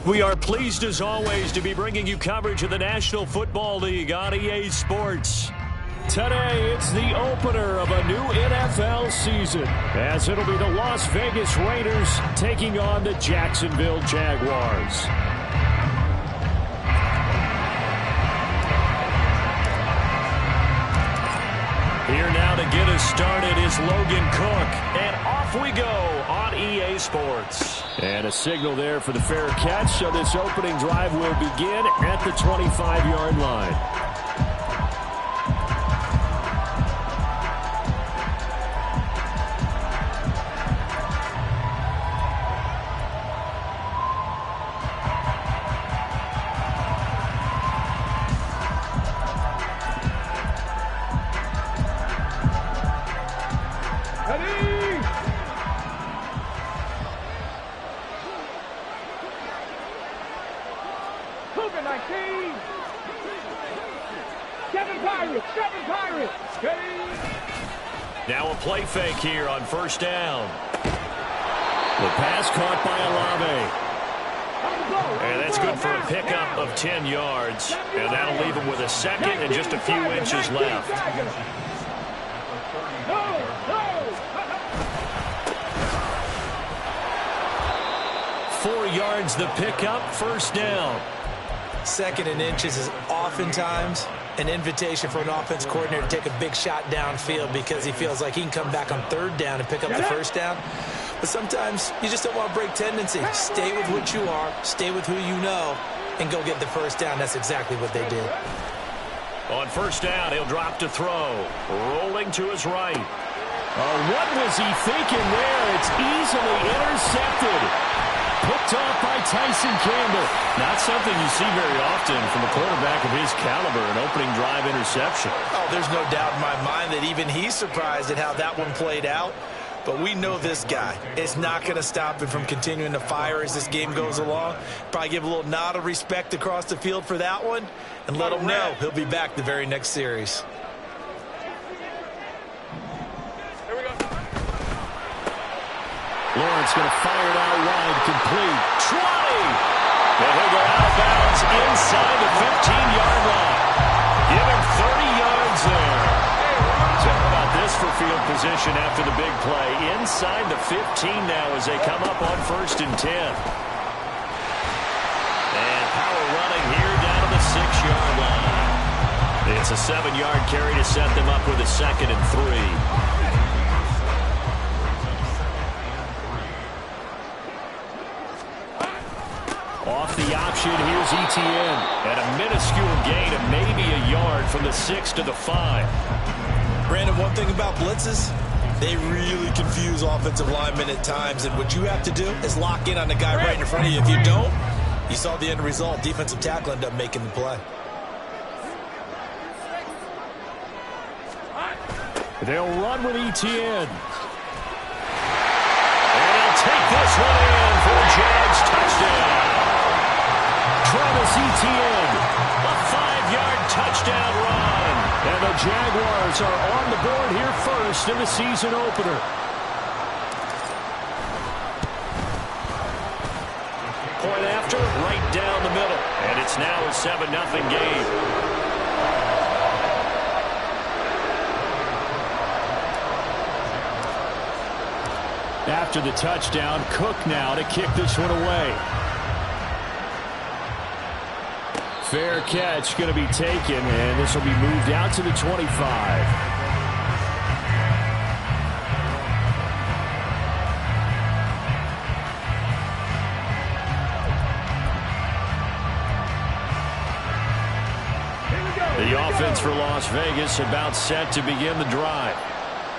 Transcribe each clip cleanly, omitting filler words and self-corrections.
We are pleased as always to be bringing you coverage of the National Football League on EA Sports. Today, it's the opener of a new NFL season, as it'll be the Las Vegas Raiders taking on the Jacksonville Jaguars. Here now to get us started is Logan Cook, and off we go on EA Sports. And a signal there for the fair catch, so this opening drive will begin at the 25-yard line. Now a play fake here on first down. The pass caught by Olave. And that's good for a pickup of 10 yards. And that'll leave him with a second and just a few inches left. 4 yards the pickup, first down. Second and inches is oftentimes an invitation for an offense coordinator to take a big shot downfield because he feels like he can come back on third down and pick up the first down. But sometimes you just don't want to break tendency. Stay with what you are, stay with who you know, and go get the first down. That's exactly what they did. On first down, he'll drop to throw. Rolling to his right. What was he thinking there? It's easily intercepted. Picked off by Tyson Campbell. Not something you see very often from a quarterback of his caliber, an opening drive interception. Oh, there's no doubt in my mind that even he's surprised at how that one played out. But we know this guy. It's not going to stop him from continuing to fire as this game goes along. Probably give a little nod of respect across the field for that one and let him know he'll be back the very next series. Lawrence going to fire it out wide, complete. 20! And he'll go out of bounds inside the 15-yard line. Give him 30 yards there. So how about this for field position after the big play? Inside the 15 now as they come up on first and 10. And power running here down to the 6-yard line. It's a 7-yard carry to set them up with a second and 3. Off the option, here's Etienne. And a minuscule gain of maybe a yard from the 6 to the 5. Brandon, one thing about blitzes, they really confuse offensive linemen at times. And what you have to do is lock in on the guy right in front of you. If you don't, you saw the end result. Defensive tackle ended up making the play. They'll run with Etienne. And he'll take this one in for a Jags touchdown. Travis Etienne, a 5-yard touchdown run. And the Jaguars are on the board here first in the season opener. Point after, right down the middle. And it's now a 7-0 game. After the touchdown, Cook now to kick this one away. Fair catch going to be taken, and this will be moved out to the 25. The offense for Las Vegas about set to begin the drive.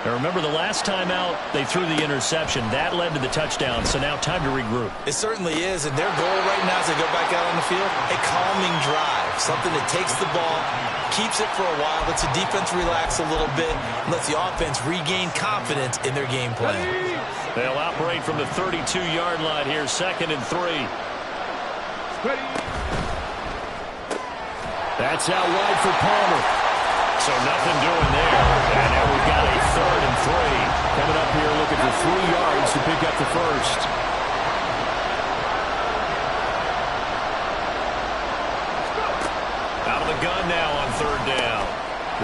Now remember, the last time out, they threw the interception. That led to the touchdown, so now time to regroup. It certainly is, and their goal right now as they go back out on the field, a calming drive, something that takes the ball, keeps it for a while, lets the defense relax a little bit, lets the offense regain confidence in their game plan. They'll operate from the 32-yard line here, 2nd and 3. That's out wide for Palmer. So nothing doing there. And now we've got a 3rd and 3. Coming up here looking for 3 yards to pick up the first. now on third down.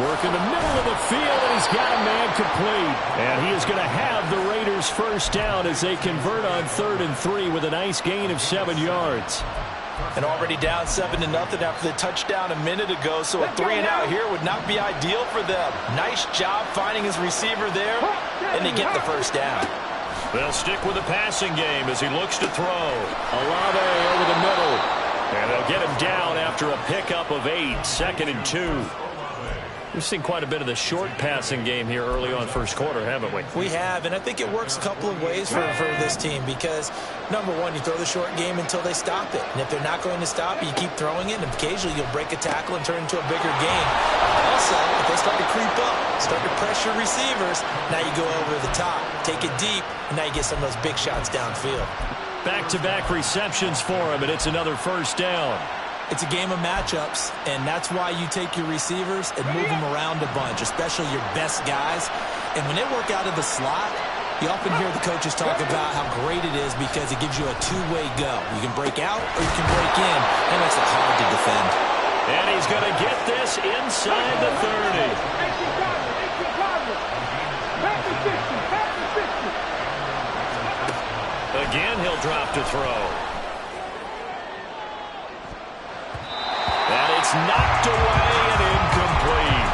Work in the middle of the field, and he's got a man complete. And he is going to have the Raiders first down as they convert on 3rd and 3 with a nice gain of 7 yards. And already down 7-0 after the touchdown a minute ago, so a 3-and-out here would not be ideal for them. Nice job finding his receiver there, and they get the first down. They'll stick with the passing game as he looks to throw. Olave over the middle. And they'll get him down after a pickup of 8, 2nd and 2. We've seen quite a bit of the short passing game here early on first quarter, haven't we? We have, and I think it works a couple of ways for this team because, number one, you throw the short game until they stop it. And if they're not going to stop it, you keep throwing it, and occasionally you'll break a tackle and turn it into a bigger game. Also, if they start to creep up, start to pressure receivers, now you go over the top, take it deep, and now you get some of those big shots downfield. Back-to-back receptions for him, and it's another first down. It's a game of matchups, and that's why you take your receivers and move them around a bunch, especially your best guys. And when they work out of the slot, you often hear the coaches talk about how great it is because it gives you a two-way go. You can break out or you can break in. That makes it hard to defend. And he's going to get this inside the 30. Again, he'll drop to throw. And it's knocked away and incomplete.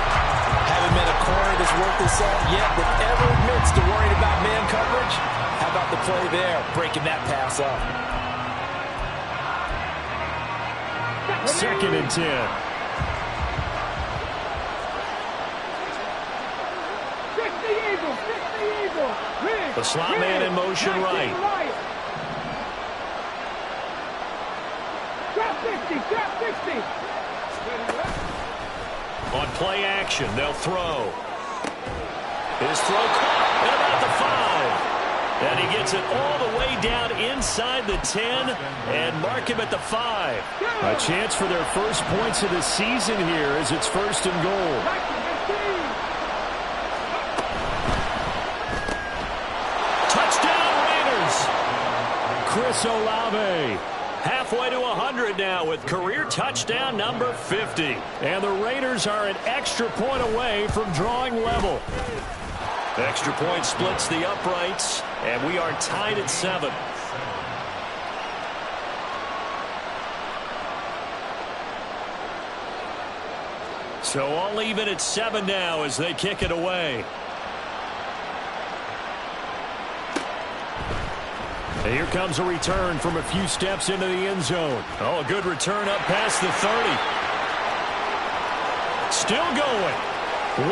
Haven't been a corner that's worth his salt yet that ever admits to worrying about man coverage. How about the play there, breaking that pass up? 2nd and 10. The slot man in motion right. On play action, they'll throw. His throw caught at about the 5. And he gets it all the way down inside the 10 and mark him at the 5. A chance for their first points of the season here as it's 1st and goal. Touchdown Raiders! Chris Olave. Halfway to 100 now with career touchdown number 50. And the Raiders are an extra point away from drawing level. The extra point splits the uprights, and we are tied at 7. So all even at 7 now as they kick it away. And here comes a return from a few steps into the end zone. Oh, a good return up past the 30. Still going.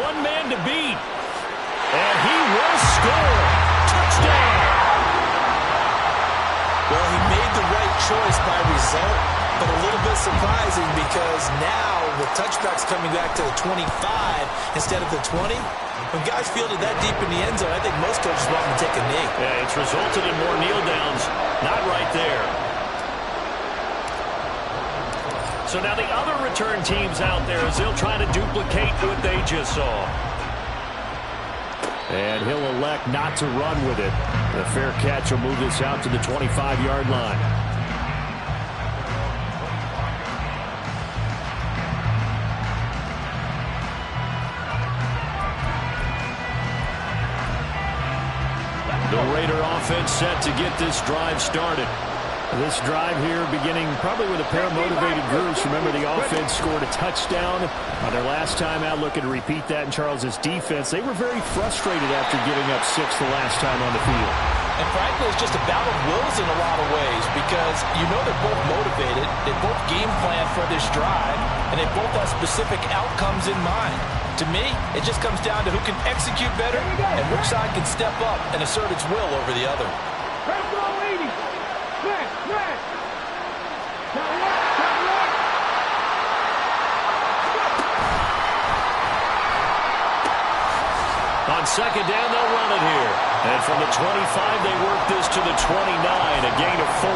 One man to beat. And he will score. Touchdown. Well, he made the right choice by result, but a little bit surprising because now with touchbacks coming back to the 25 instead of the 20, when guys fielded that deep in the end zone, I think most coaches want them to take a knee. Yeah, it's resulted in more kneel downs. Not right there. So now the other return teams out there as they'll try to duplicate what they just saw. And he'll elect not to run with it. The fair catch will move this out to the 25-yard line. The Raider offense set to get this drive started. This drive here beginning probably with a pair of motivated groups. Remember, the offense scored a touchdown on their last time out, looking to repeat that in Charles' defense. They were very frustrated after giving up 6 the last time on the field. And frankly, it's just a battle of wills in a lot of ways because you know they're both motivated, they both game plan for this drive, and they both have specific outcomes in mind. To me, it just comes down to who can execute better and which side can step up and assert its will over the other. On 2nd down, they'll run it here. And from the 25, they work this to the 29, a gain of 4.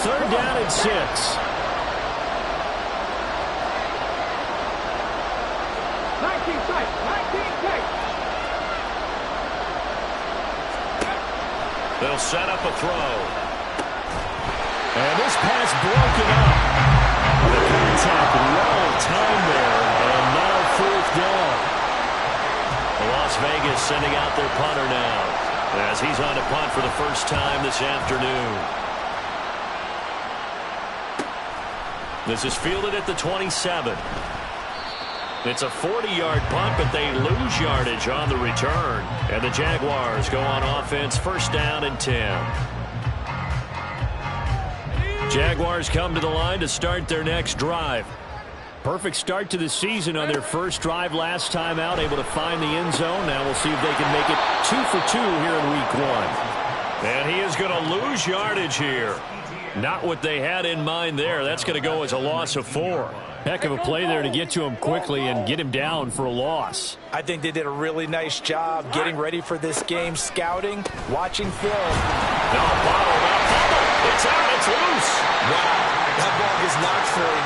Third down and 6. They'll set up a throw. And this pass broken up. The contact well timed there, and now fourth down. Las Vegas sending out their punter now, as he's on to punt for the first time this afternoon. This is fielded at the 27. It's a 40-yard punt, but they lose yardage on the return. And the Jaguars go on offense, first down and 10. Jaguars come to the line to start their next drive. Perfect start to the season on their first drive last time out, able to find the end zone. Now we'll see if they can make it 2 for 2 here in week 1. And he is going to lose yardage here. Not what they had in mind there. That's going to go as a loss of 4. Heck of a play there to get to him quickly and get him down for a loss. I think they did a really nice job getting ready for this game, scouting, watching film. No, bottled up. It's out. It's loose. Wow. That ball gets knocked free,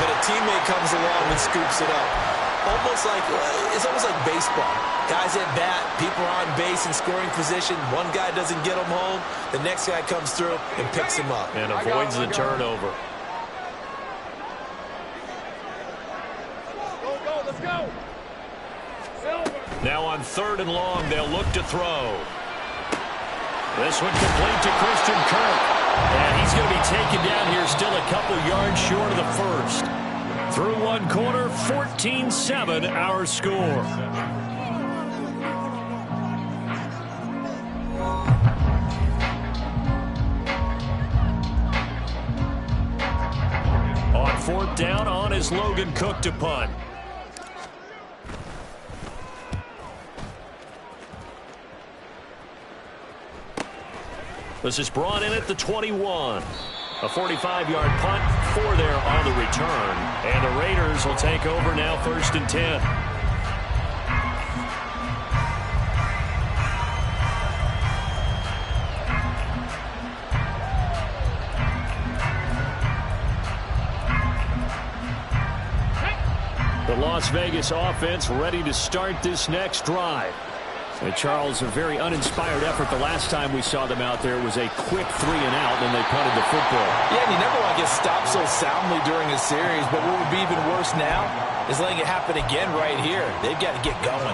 but a teammate comes along and scoops it up. It's almost like baseball. Guys at bat, people are on base in scoring position. One guy doesn't get him home. The next guy comes through and picks him up. And avoids the turnover. Let's go. Now on 3rd and long, they'll look to throw. This one complete to Christian Kirk. And he's going to be taken down here, still a couple yards short of the first. Through one quarter, 14-7 our score. On 4th down, on is Logan Cook to punt. This is brought in at the 21. A 45-yard punt, 4 there on the return. And the Raiders will take over now, 1st and 10. The Las Vegas offense ready to start this next drive. Charles, a very uninspired effort the last time we saw them out there. Was a quick 3 and out, and they punted the football. Yeah, and you never want to get stopped so soundly during a series, but what would be even worse now is letting it happen again right here. They've got to get going.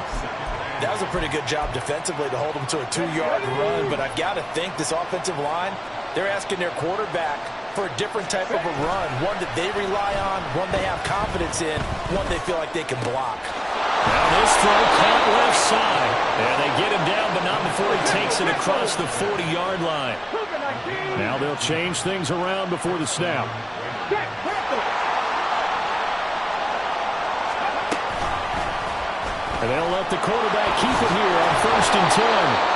That was a pretty good job defensively to hold them to a 2-yard run, but I've got to think this offensive line, they're asking their quarterback for a different type of a run, one that they rely on, one they have confidence in, one they feel like they can block. Now this throw caught left side. And they get him down, but not before he takes it across the 40-yard line. Now they'll change things around before the snap. And they'll let the quarterback keep it here on 1st and 10.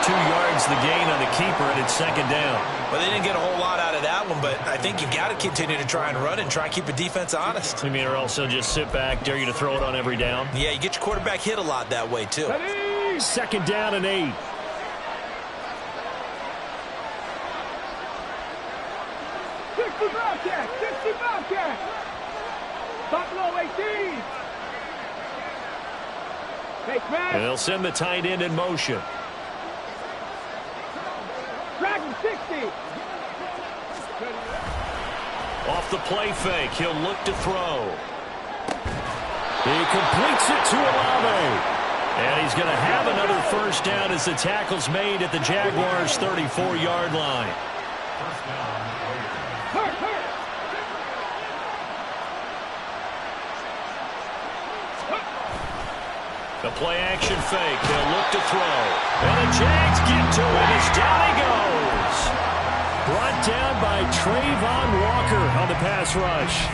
2 yards the gain on the keeper, and it's 2nd down. Well, they didn't get a whole lot out of that one, but I think you've got to continue to try and run and try and keep the defense honest. You mean, or also just sit back, dare you to throw it on every down? Yeah, you get your quarterback hit a lot that way, too. 2nd down and 8. Buffalo 18. And they'll send the tight end in motion. Dragon 60. Off the play fake, he'll look to throw. He completes it to Olave. And he's going to have another first down as the tackle's made at the Jaguars' 34-yard line. The play-action fake. They'll look to throw. And the Jags get to it as down he goes. Brought down by Trayvon Walker on the pass rush.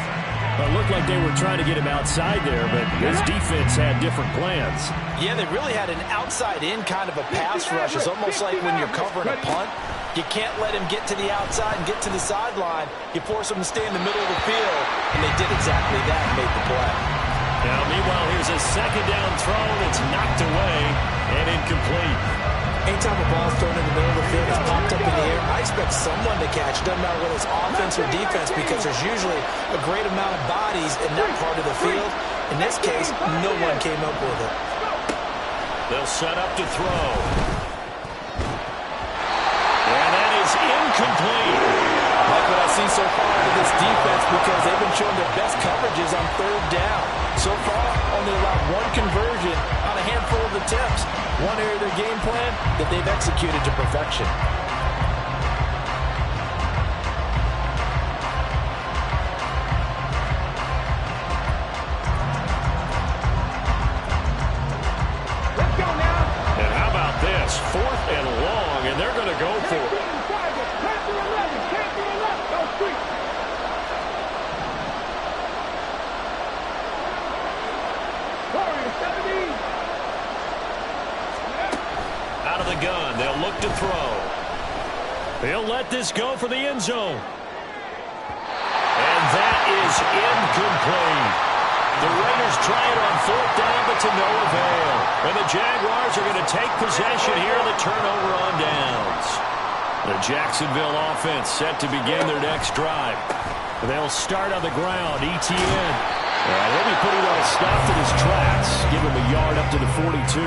It looked like they were trying to get him outside there, but his defense had different plans. Yeah, they really had an outside-in kind of a pass rush. It's almost like when you're covering a punt, you can't let him get to the outside and get to the sideline. You force him to stay in the middle of the field, and they did exactly that and made the play. Now, meanwhile, here's a 2nd down throw that's knocked away and incomplete. Anytime a ball's thrown in the middle of the field, it's popped up in the air, I expect someone to catch it. Doesn't matter whether it's offense or defense, because there's usually a great amount of bodies in that part of the field. In this case, no one came up with it. They'll set up to throw. And that is incomplete. Like what I see so so far into this defense because they've been showing their best coverages on third down. So far, only allowed one conversion on a handful of attempts. One area of their game plan that they've executed to perfection. Let's go now. And how about this? 4th and long, and they're going to go for it. Can't be 11. Can't be 11. Go street. Warrior 70. Out of the gun, they'll look to throw. He'll let this go for the end zone. And that is incomplete. The Raiders try it on 4th down, but to no avail. And the Jaguars are going to take possession here on the turnover on downs. The Jacksonville offense set to begin their next drive. They'll start on the ground. ETN. He'll be pretty well stopped in his tracks. Give him a yard up to the 42.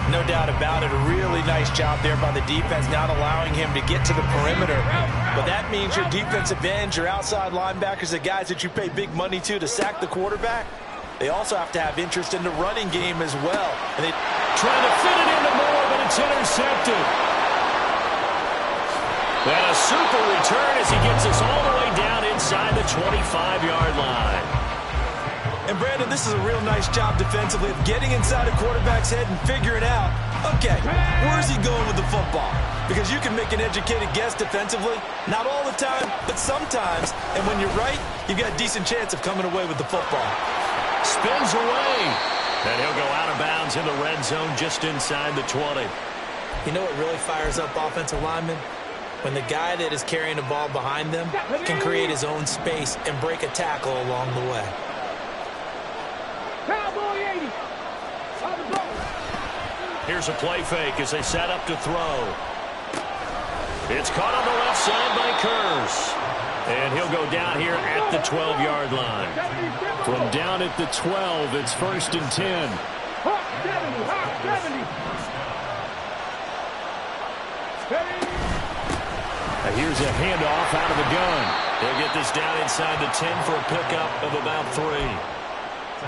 No doubt about it. A really nice job there by the defense, not allowing him to get to the perimeter. But that means your defensive ends, your outside linebackers, the guys that you pay big money to sack the quarterback, they also have to have interest in the running game as well. And they trying to fit it into Moore, but it's intercepted. And a super return as he gets us all the way down inside the 25-yard line. And, Brandon, this is a real nice job defensively of getting inside a quarterback's head and figuring out, okay, where's he going with the football? Because you can make an educated guess defensively. Not all the time, but sometimes. And when you're right, you've got a decent chance of coming away with the football. Spins away. And he'll go out of bounds in the red zone just inside the 20. You know what really fires up offensive linemen? When the guy that is carrying the ball behind them can create his own space and break a tackle along the way. Cowboy 80. On the ball. Here's a play fake as they set up to throw. It's caught on the left side by Kurz. And he'll go down here at the 12-yard line. From down at the 12, it's 1st and 10. Hawk 70. Hawk 70. Now here's a handoff out of the gun. They'll get this down inside the 10 for a pickup of about 3.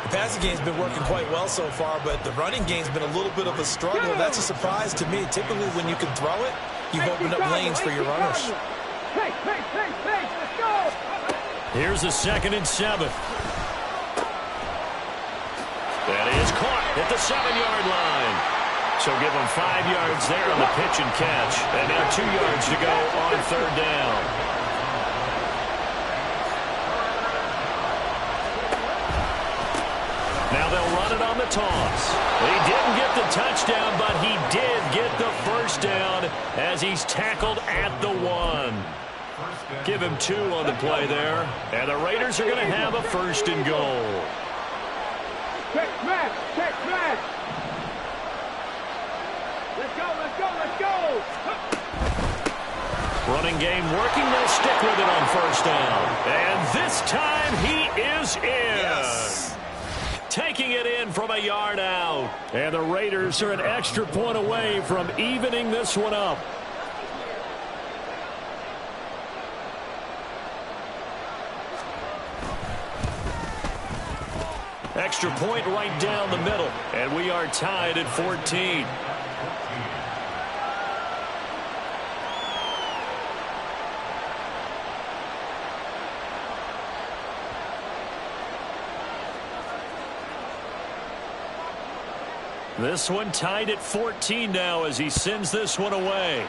The passing game's been working quite well so far, but the running game's been a little bit of a struggle. That's a surprise to me. Typically, when you can throw it, you've opened up lanes for your runners. Hey, let's go. Here's a 2nd and 7. That is caught at the 7-yard line. So give them 5 yards there on the pitch and catch. And now 2 yards to go on 3rd down. Now they'll run it on the toss. He didn't get the touchdown, but he did get the 1st down as he's tackled at the 1. Give him 2 on the play there. And the Raiders are going to have a 1st and goal. Check smash. Let's go. Running game working. They'll stick with it on 1st down. And this time he is in. Yes. Taking it in from a yard out. And the Raiders are an extra point away from evening this one up. Extra point right down the middle. And we are tied at 14. This one tied at 14 now as he sends this one away.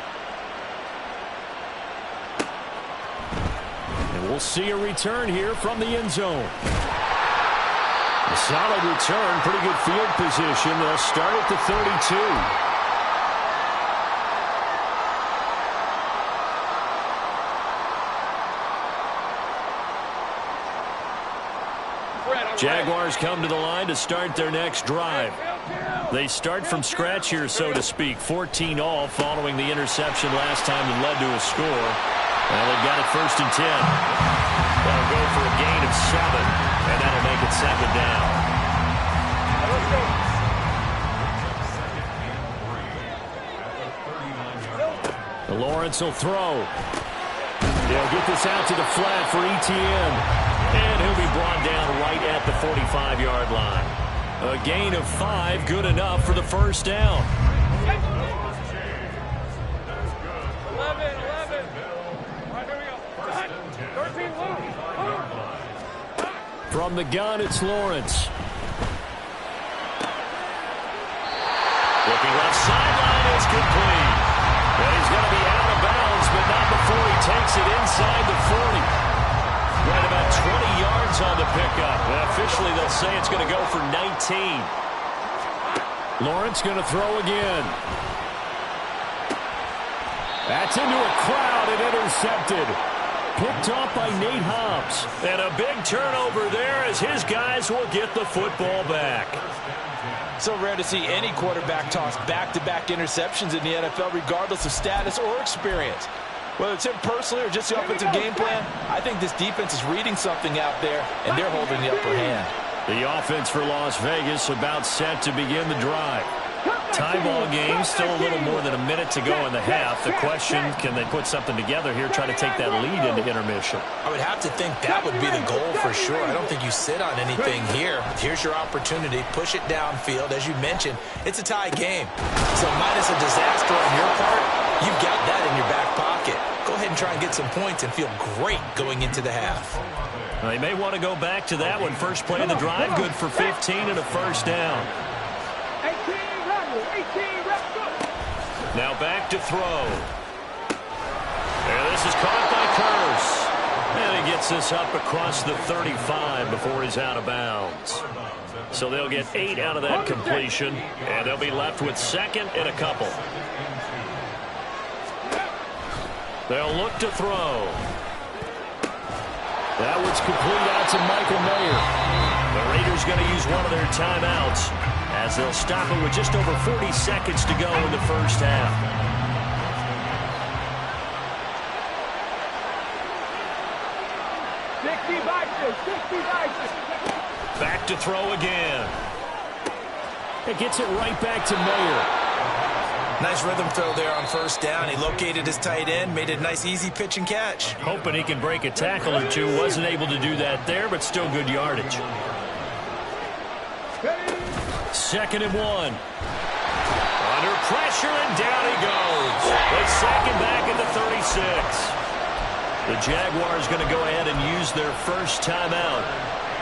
And we'll see a return here from the end zone. A solid return, pretty good field position. They'll start at the 32. Jaguars come to the line to start their next drive. They start from scratch here, so to speak. 14 all following the interception last time that led to a score. Well, they've got it 1st and 10. They'll go for a gain of 7, and that'll make it 2nd down. Lawrence will throw. They'll get this out to the flat for Etienne. And he'll be brought down right at the 45-yard line. A gain of 5, good enough for the first down. 11. All right, here we go. 13, From the gun, it's Lawrence. Looking left sideline is complete. And he's going to be out of bounds, but not before he takes it inside the 40. Right about 20 yards on the pickup. And officially, they'll say it's going to go for 19. Lawrence going to throw again. That's into a crowd and intercepted. Picked off by Nate Hobbs. And a big turnover there as his guys will get the football back. So rare to see any quarterback toss back-to-back interceptions in the NFL, regardless of status or experience. Whether it's him personally or just the offensive game plan, I think this defense is reading something out there, and they're holding the upper hand. The offense for Las Vegas about set to begin the drive. Tie ball game, still a little more than a minute to go in the half. The question, can they put something together here, try to take that lead into intermission? I would have to think that would be the goal for sure. I don't think you sit on anything here. Here's your opportunity. Push it downfield. As you mentioned, it's a tie game. So minus a disaster on your part, you've got that in your back pocket. Go ahead and try and get some points and feel great going into the half. Well, they may want to go back to that one. First play of the drive, good for 15 and a first down. 18, let's go. Now back to throw. And this is caught by Curse. And he gets this up across the 35 before he's out of bounds. So they'll get 8 out of that completion, and they'll be left with second and a couple. They'll look to throw. That one's complete out to Michael Mayer. The Raiders going to use one of their timeouts as they'll stop it with just over 40 seconds to go in the first half. 60 by 6. Back to throw again. It gets it right back to Mayer. Nice rhythm throw there on first down. He located his tight end, made a nice easy pitch and catch. Hoping he can break a tackle or two. Wasn't able to do that there, but still good yardage. Second and 1. Under pressure, and down he goes. They sack him back at the 36. The Jaguars going to go ahead and use their first timeout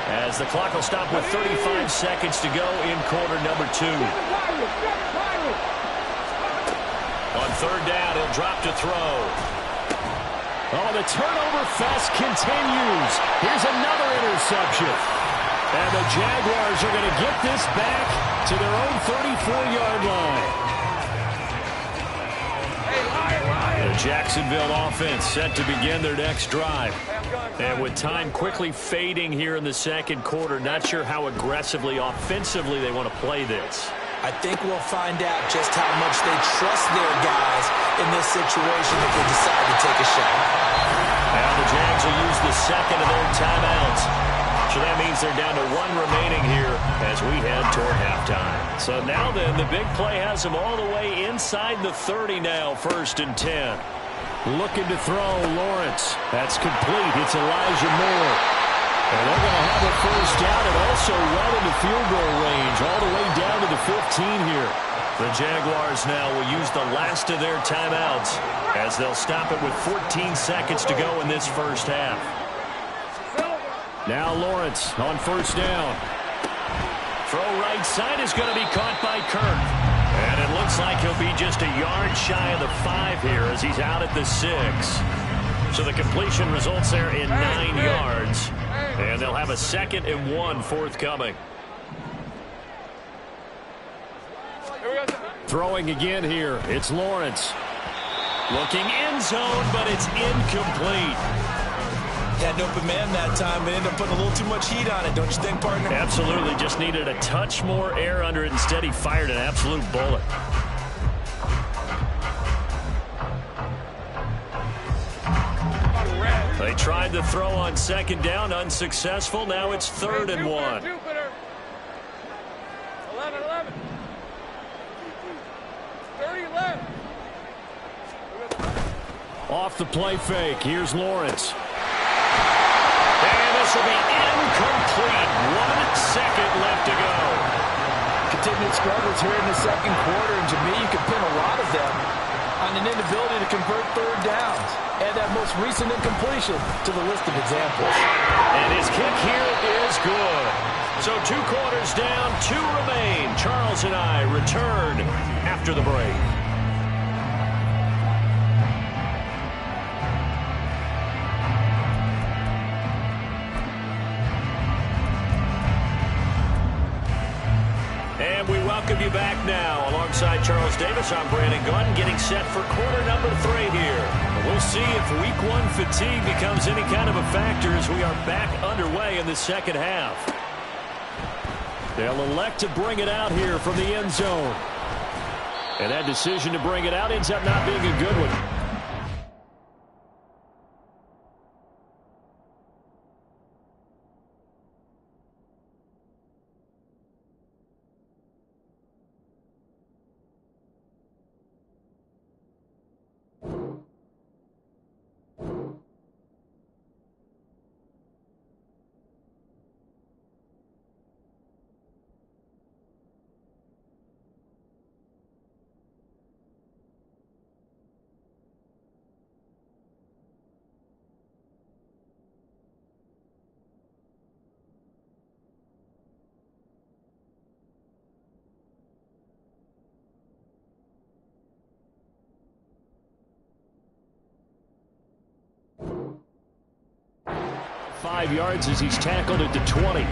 as the clock will stop with 35 seconds to go in quarter number 2. On third down, he'll drop to throw. Oh, the turnover fest continues. Here's another interception. And the Jaguars are going to get this back to their own 34-yard line. The Jacksonville offense set to begin their next drive. And with time quickly fading here in the second quarter, not sure how aggressively, offensively they want to play this. I think we'll find out just how much they trust their guys in this situation if they decide to take a shot. Now the Jags will use the second of their timeouts. So that means they're down to 1 remaining here as we head toward halftime. So now then, the big play has them all the way inside the 30 now, first and 10. Looking to throw, Lawrence. That's complete. It's Elijah Moore. And they're going to have a first down and also well into field goal range, all the way down to the 15 here. The Jaguars now will use the last of their timeouts as they'll stop it with 14 seconds to go in this first half. Now Lawrence on first down. Throw right side is going to be caught by Kirk. And it looks like he'll be just a yard shy of the 5 here as he's out at the 6. So the completion results there in 9 yards. And they'll have a 2nd and 1 forthcoming. Throwing again here. It's Lawrence. Looking end zone, but it's incomplete. Had an open man that time, but ended up putting a little too much heat on it, don't you think, partner? Absolutely. Just needed a touch more air under it. Instead, he fired an absolute bullet. They tried to throw on second down, unsuccessful. Now it's 3rd and 1. 11. 30 left. Off the play fake, here's Lawrence. And this will be incomplete. 1 second left to go. Continued struggles here in the second quarter, and to me, you can pin a lot of them on an inability to convert third downs. Add that most recent incompletion to the list of examples. And his kick here is good. So 2 quarters down, 2 remain. Charles and I return after the break. And we welcome you back now. Alongside Charles Davis, I'm Brandon Gunn, getting set for quarter number 3 here. We'll see if week 1 fatigue becomes any kind of a factor as we are back underway in the second half. They'll elect to bring it out here from the end zone. And that decision to bring it out ends up not being a good one. Five yards as he's tackled at the 20.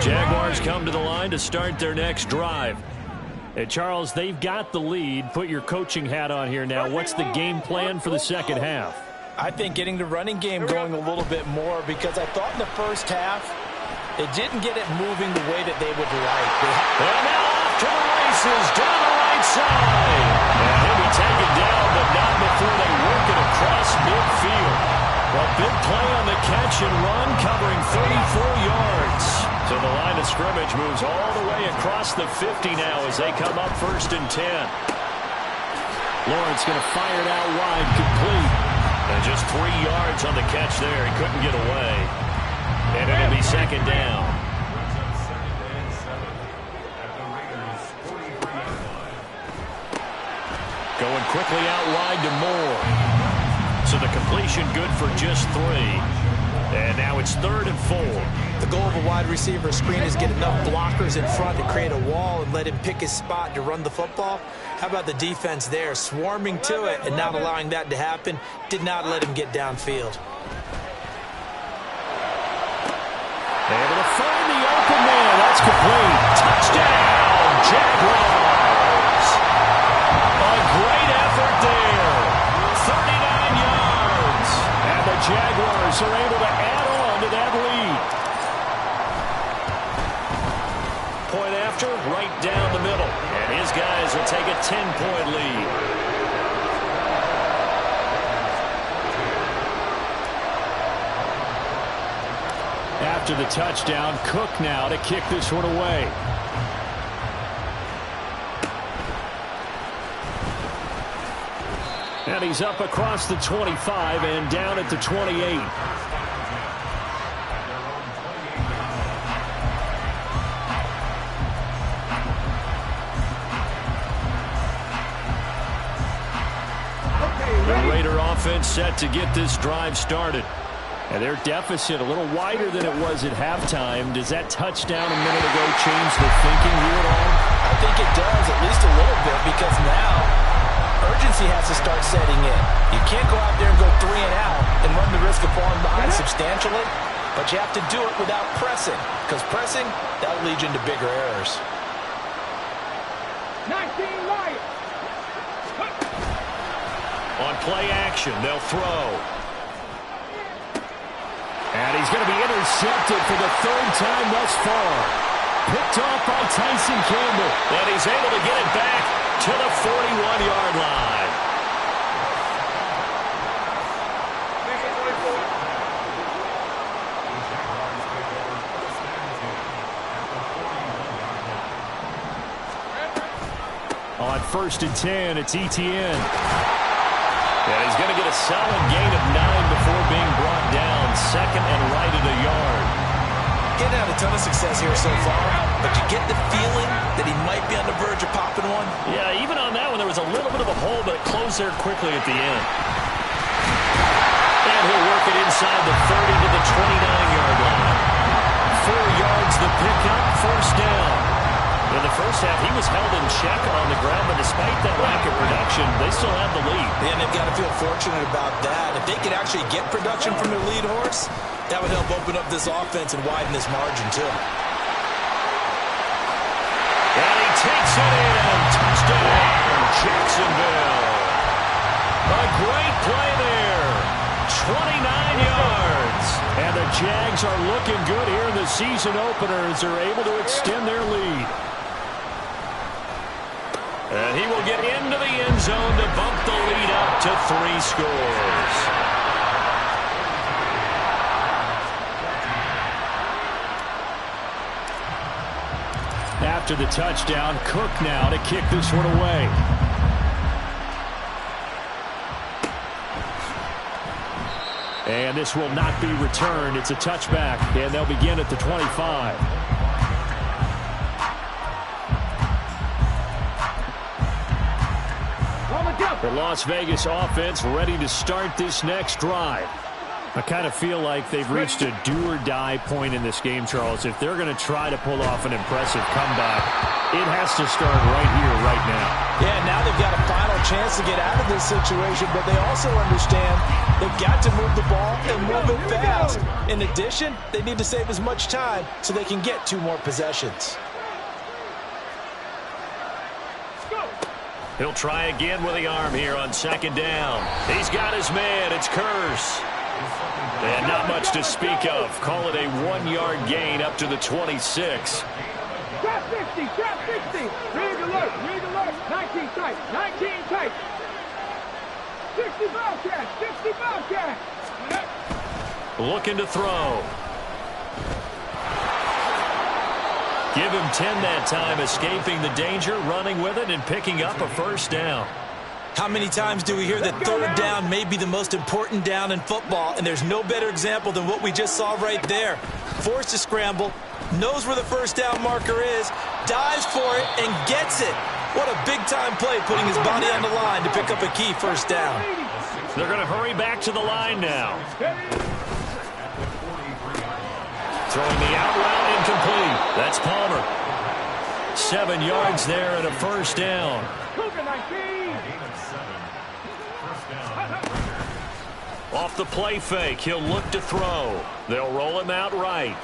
Jaguars come to the line to start their next drive. Hey, Charles, they've got the lead. Put your coaching hat on here now. What's the game plan for the second half? I think getting the running game going a little bit more, because I thought in the first half they didn't get it moving the way that they would like. And now off to the races down the right side. And he'll be taken down, but not before they work it across midfield. A big play on the catch and run, covering 34 yards. So the line of scrimmage moves all the way across the 50 now as they come up 1st and 10. Lawrence going to fire it out wide, complete. And just 3 yards on the catch there. He couldn't get away. And it'll be second down. Going quickly out wide to Moore. So the completion good for just 3. And now it's 3rd and 4. The goal of a wide receiver screen is get enough blockers in front to create a wall and let him pick his spot to run the football. How about the defense there, swarming to it and not allowing that to happen? Did not let him get downfield. Able to find the open man. That's complete. Touchdown, Jaguars. A great effort there. 39 yards. And the Jaguars are able to add on to that lead. Point after, right down the middle. And his guys will take a 10-point lead. After the touchdown, Cook now to kick this one away. And he's up across the 25 and down at the 28. The Raider offense set to get this drive started. And their deficit a little wider than it was at halftime. Does that touchdown a minute ago change the thinking here at all? I think it does, at least a little bit, because now urgency has to start setting in. You can't go out there and go 3 and out and run the risk of falling behind substantially, but you have to do it without pressing, because pressing, that leads you into bigger errors. 19 Lions. On play action, they'll throw. And he's going to be intercepted for the 3rd time thus far. Picked off by Tyson Campbell. And he's able to get it back to the 41-yard line. On 1st and 10, it's Etienne. And he's going to get a solid gain of 9 before being brought down. 2nd and right at a yard. Getting out a ton of success here so far, but you get the feeling that he might be on the verge of popping one. Yeah, even on that one, there was a little bit of a hole, but it closed there quickly at the end. And he'll work it inside the 30 to the 29-yard line. 4 yards the pickup, 1st down. In the first half, he was held in check on the ground, but despite that lack of production, they still have the lead. And they've got to feel fortunate about that. If they could actually get production from their lead horse, that would help open up this offense and widen this margin, too. And he takes it in. Touchdown, Jacksonville. A great play there. 29 yards. And the Jags are looking good here in the season opener as they're able to extend their lead. And he will get into the end zone to bump the lead up to 3 scores. After the touchdown, Cook now to kick this one away. And this will not be returned. It's a touchback, and they'll begin at the 25. The Las Vegas offense ready to start this next drive. I kind of feel like they've reached a do-or-die point in this game, Charles. If they're going to try to pull off an impressive comeback, it has to start right here, right now. Yeah, now they've got a final chance to get out of this situation, but they also understand they've got to move the ball and move it fast. In addition, they need to save as much time so they can get 2 more possessions. He'll try again with the arm here on 2nd down. He's got his man. It's Curse. And not much to speak of. Call it a 1-yard gain up to the 26. Trap 60, trap 60. Rig alert, 19 tight, 19 tight. 60 Bobcat, 60 Bobcat. Looking to throw. Give him 10 that time, escaping the danger, running with it, and picking up a 1st down. How many times do we hear that 3rd down may be the most important down in football, and there's no better example than what we just saw right there. Forced to scramble, knows where the 1st down marker is, dives for it, and gets it. What a big-time play, putting his body on the line to pick up a key 1st down. They're going to hurry back to the line now. Throwing the out route incomplete. That's Palmer. 7 yards there and a 1st down. Off the play fake, he'll look to throw. They'll roll him out right.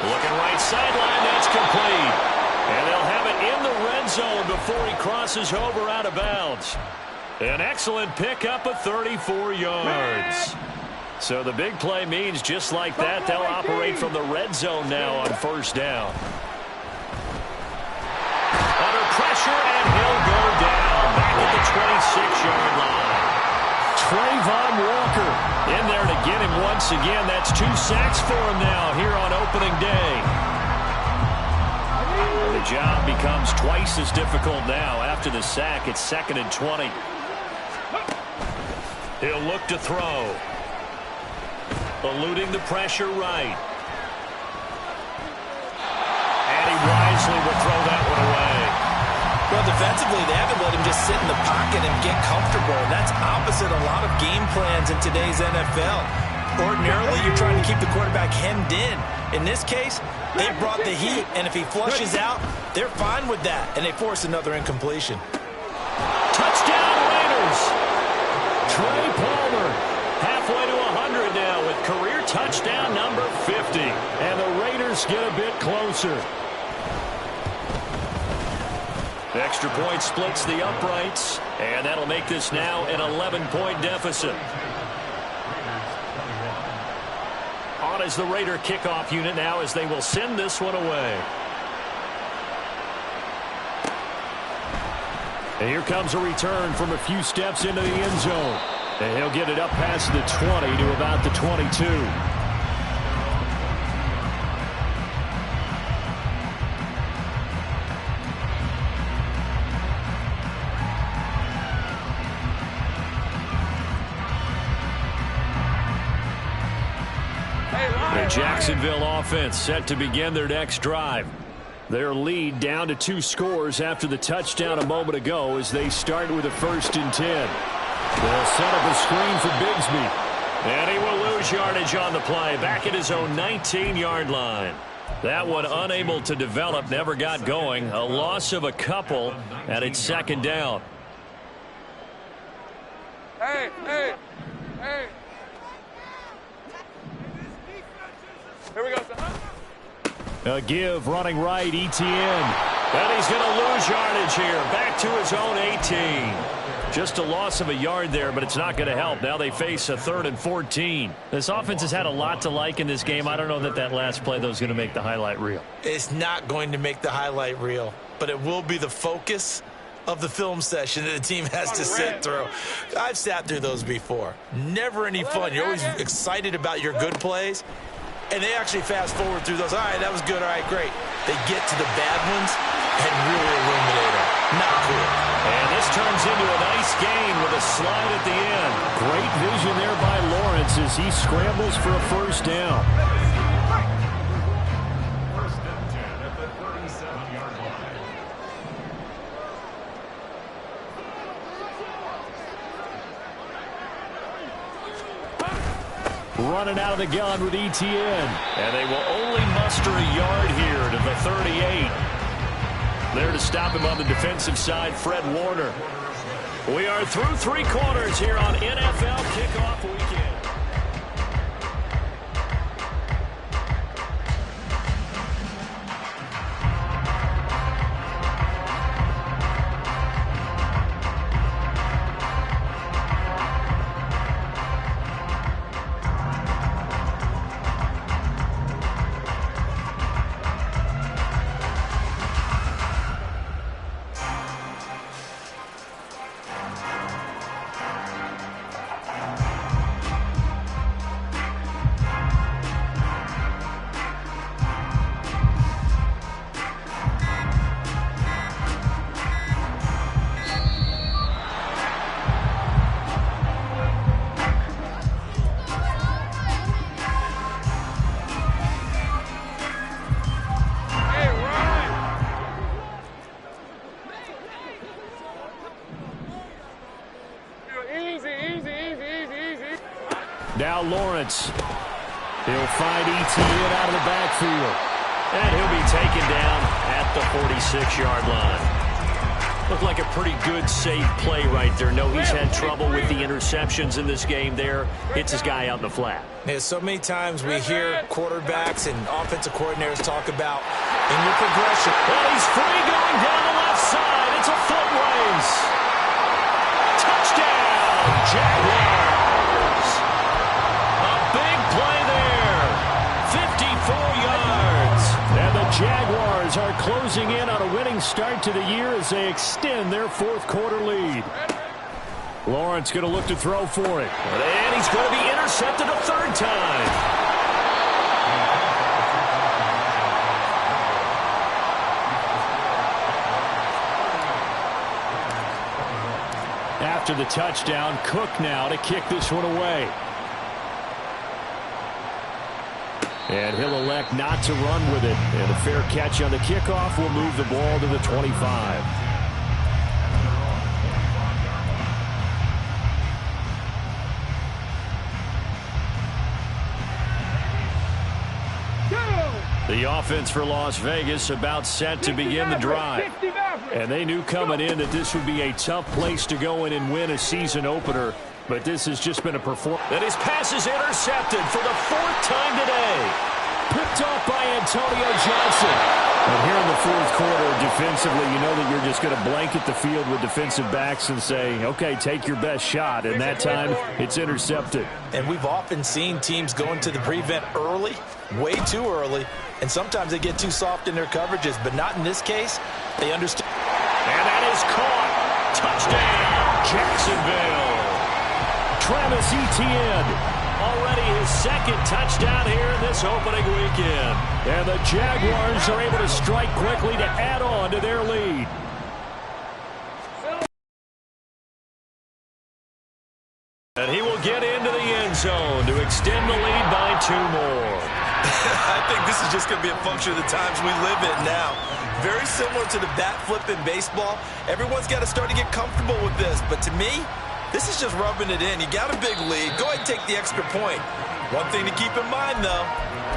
Looking right sideline, that's complete. And they'll have it in the red zone before he crosses over out of bounds. An excellent pickup of 34 yards. So the big play means just like that, they'll operate from the red zone now on 1st down. Under pressure, and he'll go down back at the 26-yard line. Trayvon Walker in there to get him once again. That's 2 sacks for him now here on opening day. And the job becomes twice as difficult now. After the sack, it's 2nd and 20. He'll look to throw. Eluding the pressure right. And he wisely will throw that one away. Well, defensively, they haven't let him just sit in the pocket and get comfortable. That's opposite a lot of game plans in today's NFL. Ordinarily, you're trying to keep the quarterback hemmed in. In this case, they brought the heat, and if he flushes out, they're fine with that, and they force another incompletion. Touchdown, Raiders! Trey Palmer, halfway to 100 now with career touchdown number 50. And the Raiders get a bit closer. The extra point splits the uprights, and that'll make this now an 11-point deficit. On is the Raider kickoff unit now as they will send this one away. And here comes a return from a few steps into the end zone. And he'll get it up past the 20 to about the 22. The Jacksonville offense set to begin their next drive. Their lead down to 2 scores after the touchdown a moment ago as they start with a 1st and 10. They'll set up a screen for Bigsby. And he will lose yardage on the play, back at his own 19-yard line. That one unable to develop, never got going. A loss of a couple, and it's 2nd down. Hey, hey, hey. Here we go, son. A give running right, Etienne. And he's going to lose yardage here, back to his own 18. Just a loss of a yard there, but it's not going to help. Now they face a 3rd and 14. This offense has had a lot to like in this game. I don't know that last play, though, is going to make the highlight reel. It's not going to make the highlight reel, but it will be the focus of the film session that the team has to sit through. I've sat through those before. Never any fun. You're always excited about your good plays, and they actually fast forward through those. All right, that was good. All right, great. They get to the bad ones and really illuminate them. Not cool. And this turns into a nice gain with a slide at the end. Great vision there by Lawrence as he scrambles for a 1st down. Running out of the gun with Etienne. And they will only muster a yard here to the 38. There to stop him on the defensive side, Fred Warner. We are through 3 quarters here on NFL Kickoff Weekend. Now Lawrence. He'll find Etienne out of the backfield. And he'll be taken down at the 46-yard line. Looked like a pretty good, safe play right there. No, he's had trouble with the interceptions in this game there. Hits his guy out in the flat. Yeah, so many times we hear quarterbacks and offensive coordinators talk about in your progression. Well, he's free going down the left side. It's a foot race. Touchdown, Jaguars. A big play there. 54 yards. And the Jaguars are closing in on a winning start to the year as they extend their 4th quarter lead. Lawrence going to look to throw for it. And he's going to be intercepted a 3rd time. After the touchdown, Cook now to kick this one away. And he'll elect not to run with it. And a fair catch on the kickoff will move the ball to the 25. The offense for Las Vegas about set to begin the drive. And they knew coming in that this would be a tough place to go in and win a season opener. But this has just been a performance. And his pass is intercepted for the 4th time today. Picked off by Antonio Johnson. And here in the 4th quarter, defensively, you know that you're just going to blanket the field with defensive backs and say, okay, take your best shot. And that time, it's intercepted. And we've often seen teams go into the prevent early, way too early, and sometimes they get too soft in their coverages, but not in this case. They understand. And that is caught. Touchdown, Jacksonville. Travis Etienne. Already his 2nd touchdown here in this opening weekend. And the Jaguars are able to strike quickly to add on to their lead. And he will get into the end zone to extend the lead by 2 more. I think this is just going to be a function of the times we live in now. Very similar to the bat flip in baseball. Everyone's got to start to get comfortable with this. But to me, this is just rubbing it in. You got a big lead. Go ahead and take the extra point. One thing to keep in mind, though,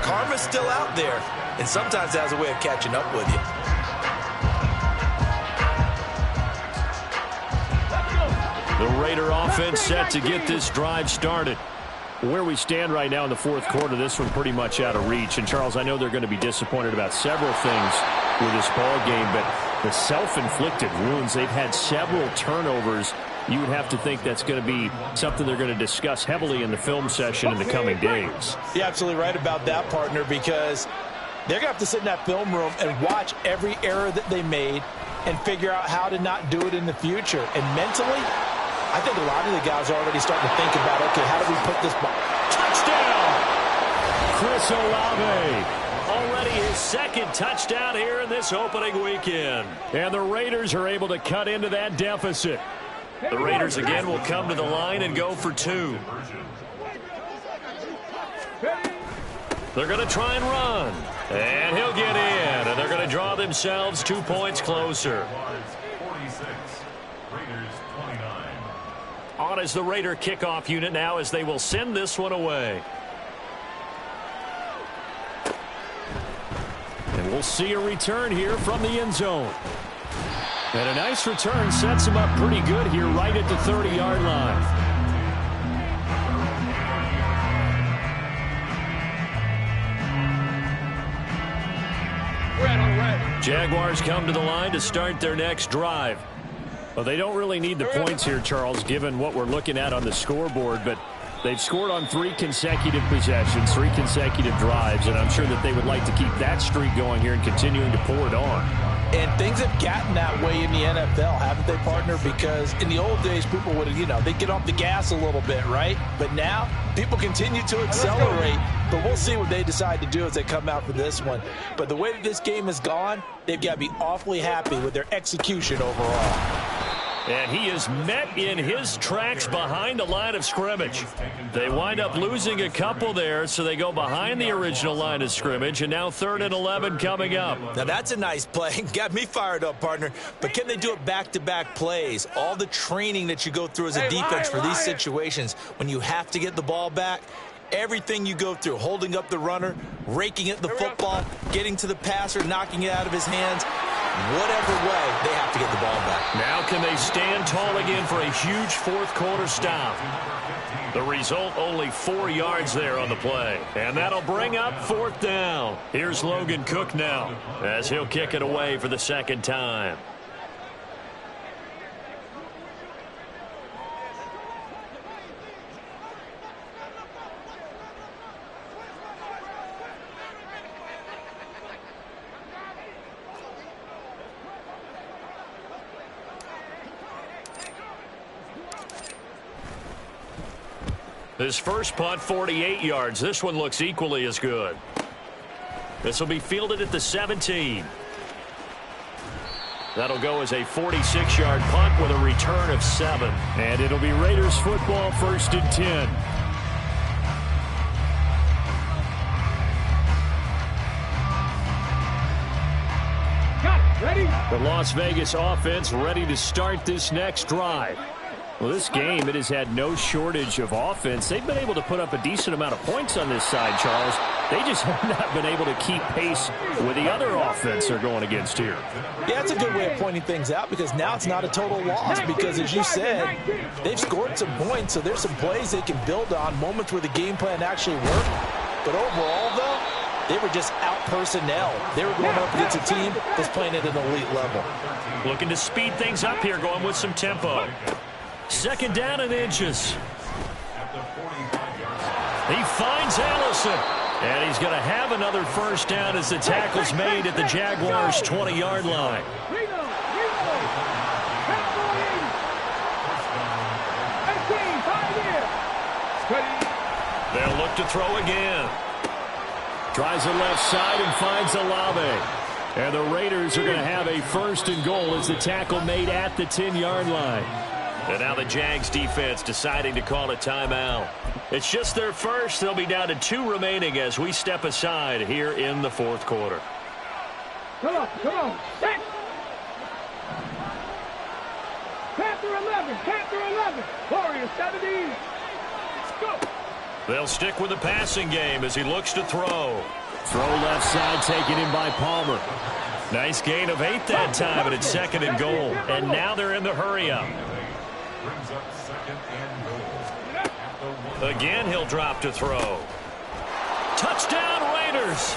karma's still out there, and sometimes it has a way of catching up with you. The Raider offense set to get this drive started. Where we stand right now in the fourth quarter, this one pretty much out of reach. And, Charles, I know they're going to be disappointed about several things with this ball game, but the self-inflicted wounds, they've had several turnovers. You would have to think that's going to be something they're going to discuss heavily in the film session in the coming days. You're absolutely right about that, partner, because they're going to have to sit in that film room and watch every error that they made and figure out how to not do it in the future. And mentally, I think a lot of the guys are already starting to think about, okay, how do we put this ball? Touchdown! Chris Olave. Already his second touchdown here in this opening weekend. And the Raiders are able to cut into that deficit. The Raiders again will come to the line and go for two. They're going to try and run. And he'll get in. And they're going to draw themselves 2 points closer. On is the Raider kickoff unit now as they will send this one away. And we'll see a return here from the end zone. And a nice return sets him up pretty good here right at the 30-yard line. Jaguars come to the line to start their next drive. Well, they don't really need the points here, Charles, given what we're looking at on the scoreboard, but they've scored on 3 consecutive possessions, 3 consecutive drives, and I'm sure that they would like to keep that streak going here and continuing to pour it on. And things have gotten that way in the NFL, haven't they, partner? Because in the old days, people would, they'd get off the gas a little bit, right? But now, people continue to accelerate. But we'll see what they decide to do as they come out for this one. But the way that this game has gone, they've got to be awfully happy with their execution overall. And he is met in his tracks behind the line of scrimmage. They wind up losing a couple there, so they go behind the original line of scrimmage, and now 3rd and 11 coming up. Now that's a nice play. Got me fired up, partner. But can they do it back-to-back plays? All the training that you go through as a defense for these situations, when you have to get the ball back, everything you go through, holding up the runner, raking at the football, getting to the passer, knocking it out of his hands, whatever way, they have to get the ball back. Now can they stand tall again for a huge fourth quarter stop? The result, only 4 yards there on the play. And that'll bring up 4th down. Here's Logan Cook now as he'll kick it away for the second time. His first punt, 48 yards. This one looks equally as good. This will be fielded at the 17. That'll go as a 46-yard punt with a return of 7. And it'll be Raiders football, 1st and 10. Ready? The Las Vegas offense ready to start this next drive. Well, this game, it has had no shortage of offense. They've been able to put up a decent amount of points on this side, Charles. They just have not been able to keep pace with the other offense they're going against here. Yeah, that's a good way of pointing things out because now it's not a total loss because, as you said, they've scored some points, so there's some plays they can build on, moments where the game plan actually worked. But overall, though, they were just out-personnel. They were going up against a team that's playing at an elite level. Looking to speed things up here, going with some tempo. 2nd down and inches. He finds Allison. And he's going to have another 1st down as the tackle's made at the Jaguars' 20-yard line. They'll look to throw again. Tries the left side and finds Olave. And the Raiders are going to have a 1st and goal as the tackle made at the 10-yard line. And now the Jags defense deciding to call a timeout. It's just their first. They'll be down to 2 remaining as we step aside here in the fourth quarter. Come on, set. Panther 11, Warriors 17. Let's go. They'll stick with the passing game as he looks to throw. Throw left side taken in by Palmer. Nice gain of 8 that time, but it's 2nd and goal. And now they're in the hurry-up. Again, he'll drop to throw. Touchdown, Raiders.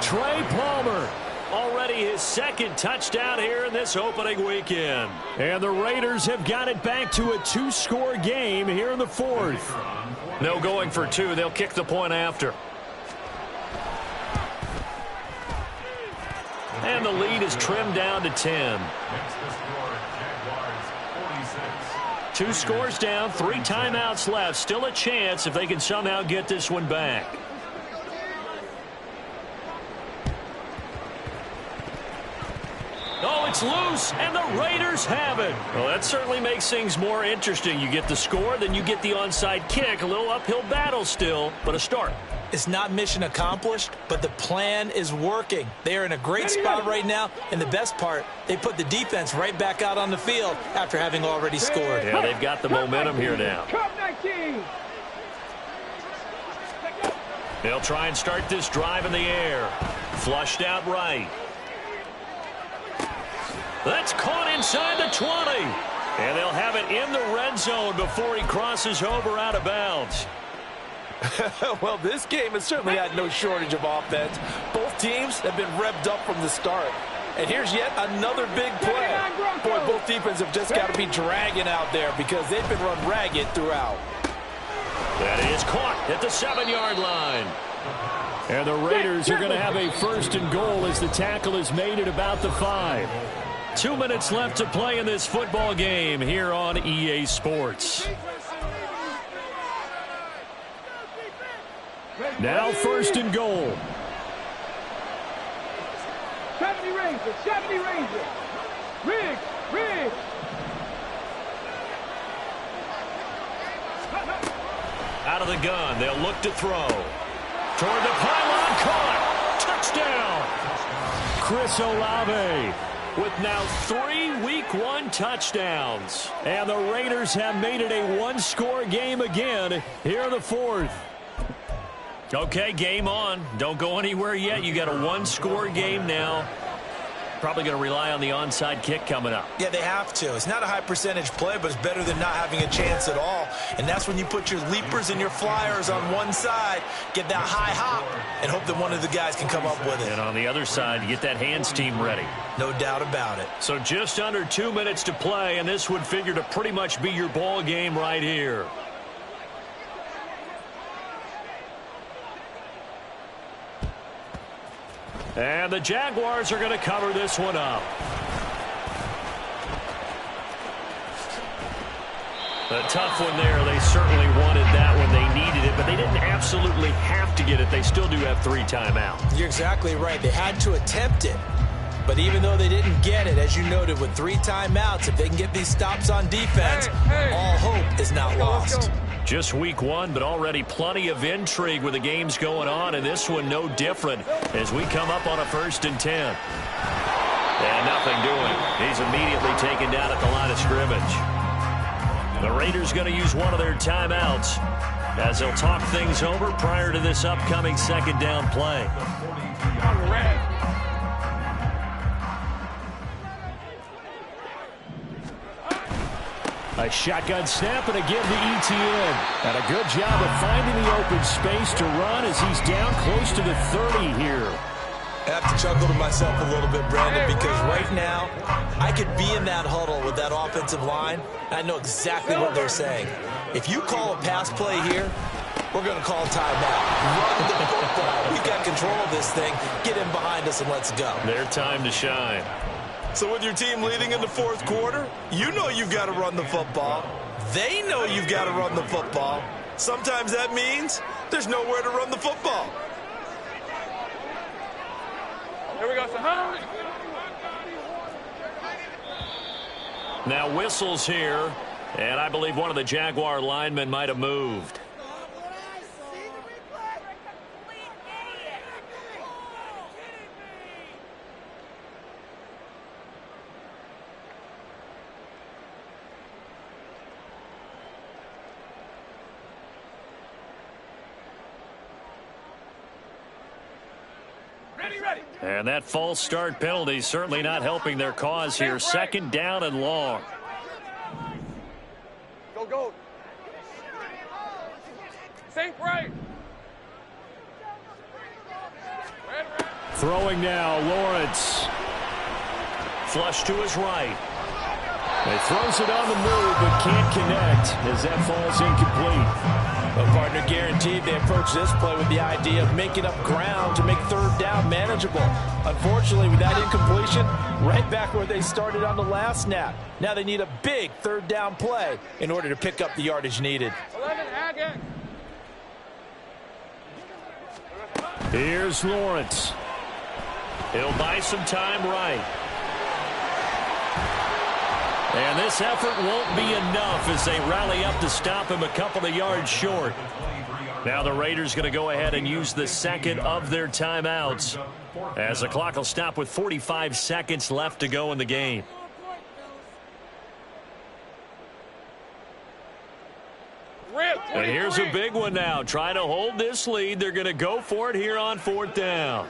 Trey Palmer. Already his 2nd touchdown here in this opening weekend. And the Raiders have got it back to a 2-score game here in the 4th. No going for 2. They'll kick the point after. And the lead is trimmed down to 10. 2 scores down, 3 timeouts left. Still a chance if they can somehow get this one back. Oh, it's loose, and the Raiders have it. Well, that certainly makes things more interesting. You get the score, then you get the onside kick. A little uphill battle still, but a start. It's not mission accomplished, but the plan is working. They are in a great spot right now, and the best part, they put the defense right back out on the field after having already scored. Yeah, they've got the momentum here now. They'll try and start this drive in the air. Flushed out right. That's caught inside the 20. And they'll have it in the red zone before he crosses over out of bounds. Well, this game has certainly had no shortage of offense. Both teams have been revved up from the start. And here's yet another big play. Boy, both defenses have just got to be dragging out there because they've been run ragged throughout. That is caught at the 7-yard line. And the Raiders are going to have a 1st and goal as the tackle is made at about the 5. 2 minutes left to play in this football game here on EA Sports. Now 1st and goal. 70 Rangers. Riggs. Out of the gun, they'll look to throw. Toward the pylon, caught. Touchdown. Chris Olave with now 3 Week 1 touchdowns. And the Raiders have made it a 1-score game again here in the 4th. Okay, game on. Don't go anywhere yet. You got a 1-score game now. Probably going to rely on the onside kick coming up. Yeah, they have to. It's not a high percentage play, but it's better than not having a chance at all. And that's when you put your leapers and your flyers on one side, get that high hop, and hope that one of the guys can come up with it. And on the other side, you get that hands team ready. No doubt about it. So just under 2 minutes to play, and this would figure to pretty much be your ball game right here. And the Jaguars are going to cover this one up. A tough one there. They certainly wanted that when they needed it, but they didn't absolutely have to get it. They still do have 3 timeouts. You're exactly right. They had to attempt it. But even though they didn't get it, as you noted, with 3 timeouts, if they can get these stops on defense, all hope is not lost. Just week 1, but already plenty of intrigue with the games going on, and this one no different as we come up on a 1st and 10. And nothing doing. He's immediately taken down at the line of scrimmage. The Raiders going to use one of their timeouts as they'll talk things over prior to this upcoming 2nd down play. A shotgun snap, and again to Etienne. And a good job of finding the open space to run as he's down close to the 30 here. I have to chuckle to myself a little bit, Brandon, because right now I could be in that huddle with that offensive line. I know exactly what they're saying. If you call a pass play here, we're going to call timeout. Run the football. We've got control of this thing. Get in behind us and let's go. Their time to shine. So with your team leading in the 4th quarter, you know you've got to run the football. They know you've got to run the football. Sometimes that means there's nowhere to run the football. Here we go, Saham. Now whistles here, and I believe one of the Jaguar linemen might have moved. And that false start penalty certainly not helping their cause here. Second down and long. Go. Safe right. Throwing now, Lawrence. Flush to his right. He throws it on the move, but can't connect as that falls incomplete. Well, partner, guaranteed they approach this play with the idea of making up ground to make third down manageable. Unfortunately, with that incompletion, right back where they started on the last snap. Now they need a big third down play in order to pick up the yardage needed. 11, Agate. Here's Lawrence. He'll buy some time right. And this effort won't be enough as they rally up to stop him a couple of yards short. Now the Raiders going to go ahead and use the second of their timeouts as the clock will stop with 45 seconds left to go in the game. And here's a big one now. Trying to hold this lead. They're going to go for it here on fourth down.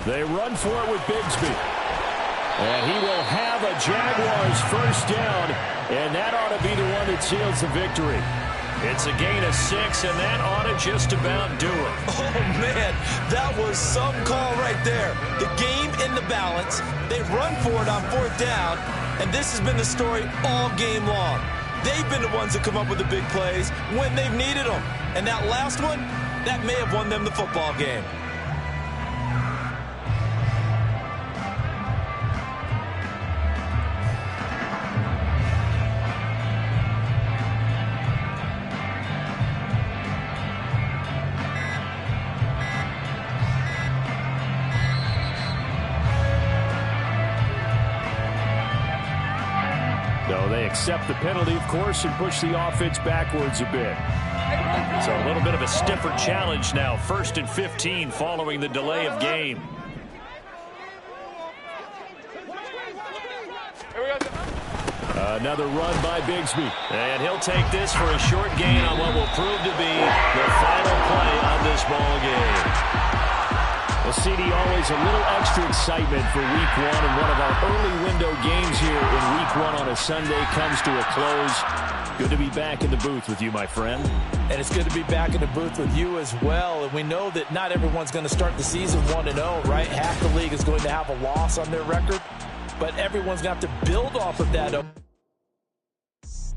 They run for it with Bigsby. And he will have a Jaguars first down, and that ought to be the one that seals the victory. It's a gain of 6, and that ought to just about do it. Oh, man, that was some call right there. The game in the balance. They run for it on fourth down, and this has been the story all game long. They've been the ones that come up with the big plays when they've needed them. And that last one, that may have won them the football game. They accept the penalty, of course, and push the offense backwards a bit. So a little bit of a stiffer challenge now. 1st and 15 following the delay of game. Another run by Bigsby. And he'll take this for a short gain on what will prove to be the final play on this ball game. Well, CD, always a little extra excitement for week one, and one of our early window games here in week one on a Sunday comes to a close. Good to be back in the booth with you, my friend. And it's good to be back in the booth with you as well. And we know that not everyone's going to start the season 1-0, right? Half the league is going to have a loss on their record, but everyone's going to have to build off of that.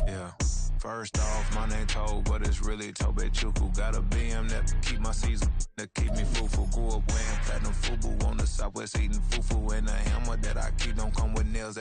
Yeah. First off, my name Toad, but it's really Tobe Chuku. Got a BM that keep my season, that keep me fruitful. Grew up wearing platinum FUBU on the Southwest, eating fufu. And a hammer that I keep don't come with nails.